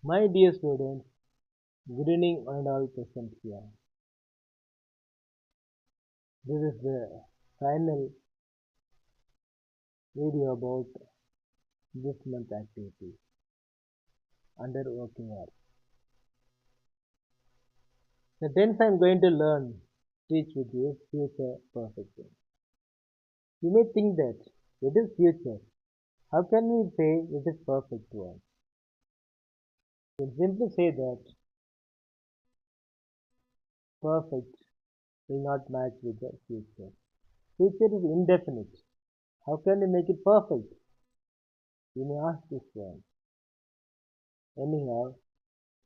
My dear students, good evening and all present here. This is the final video about this month activity under working hours. The tense I am going to teach with you is future perfect tense. You may think that it is future. How can we say it is perfect one? You can simply say that perfect will not match with the future. Future is indefinite. How can we make it perfect? You may ask this one. Anyhow,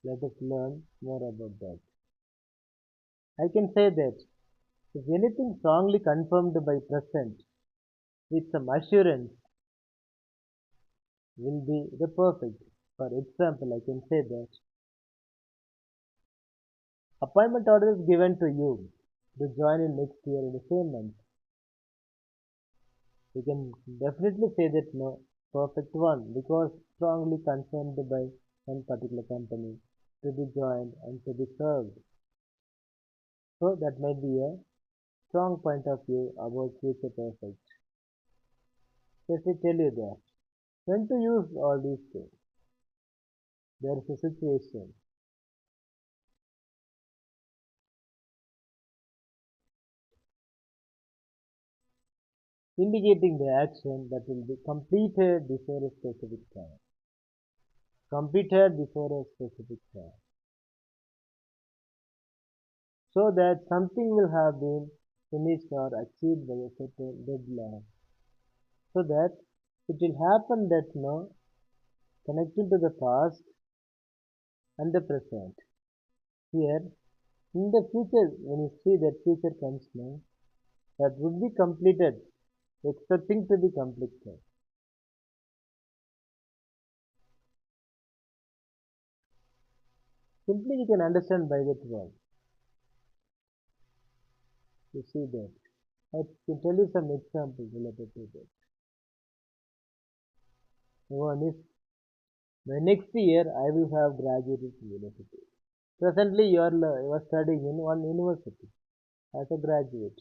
let us learn more about that. I can say that if anything strongly confirmed by present with some assurance will be the perfect. For example, I can say that appointment order is given to you to join in next year in the same month. You can definitely say that no perfect one because strongly confirmed by one particular company to be joined and to be served. So that might be a strong point of view about future perfect. Let me tell you that when to use all these things. There is a situation indicating the action that will be completed before a specific time. Completed before a specific time. So that something will have been finished or achieved by a certain deadline. So that it will happen that no connected to the past and the present. Here in the future, when you see that future comes now, that would be completed, expecting to be completed. Simply we can understand by that word. You see that. I can tell you some examples related to that. One is by next year I will have graduated from university. Presently you are studying in one university as a graduate.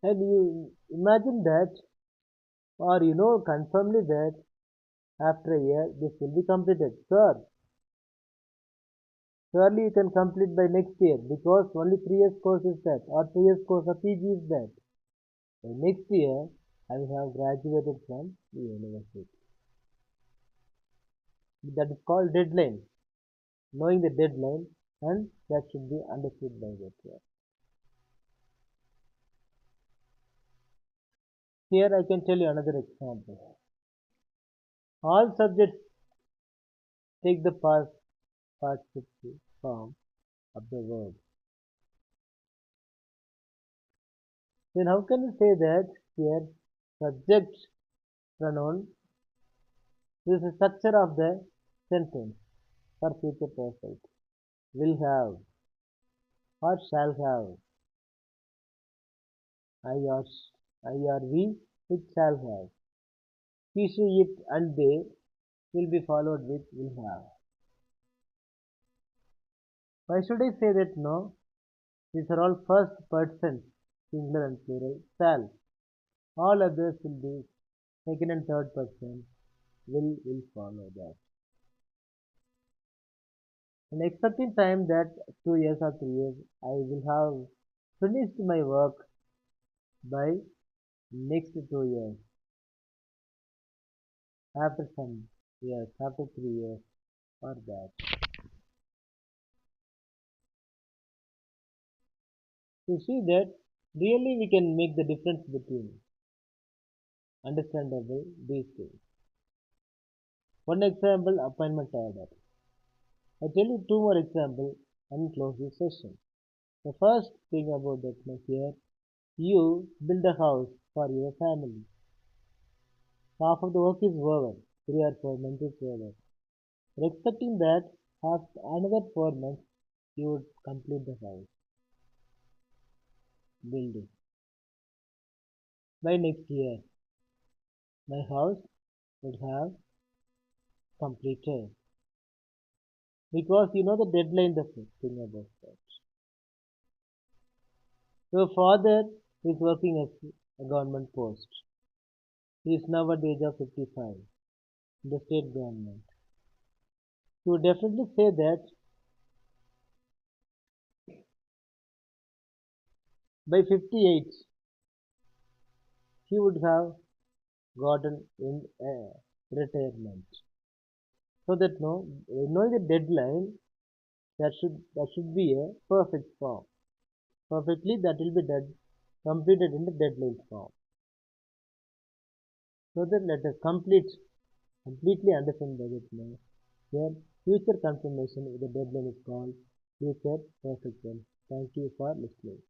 And you imagine that or you know confirmly that after a year this will be completed. Sure, surely you can complete by next year because only 3 years course is that or 2 years course of PG is that. By next year I will have graduated from the university. That is called deadline. Knowing the deadline and that should be understood by that word. Here I can tell you another example. All subjects take the past participle form of the verb. Then how can we say that here subject pronoun this is the structure of the sentence for future perfect. Will have or shall have. I or we it shall have. He, she, it and they will be followed with will have. Why should I say that no? These are all first persons, singular and plural, shall. All others will be second and third person, will follow that. And expecting time that 2 years or 3 years, I will have finished my work by next 2 years. After some years, after 3 years, or that. You see that really we can make the difference between understandable these things. One example, appointment order. I tell you two more examples and close this session. The first thing about that here, you build a house for your family. Half of the work is over, 3 or 4 months is over. You're expecting that after another 4 months you would complete the house building by next year. My house would have completed. Because you know the deadline, the thing about that. Your father is working as a government post. He is now at the age of 55 in the state government. You would definitely say that by 58 he would have gotten in retirement. So that no, knowing the deadline, that should be a perfect form. Perfectly, that will be completed in the deadline form. So that let us completely understand by that now. Here, future confirmation with the deadline is called future perfect tense. Thank you for listening.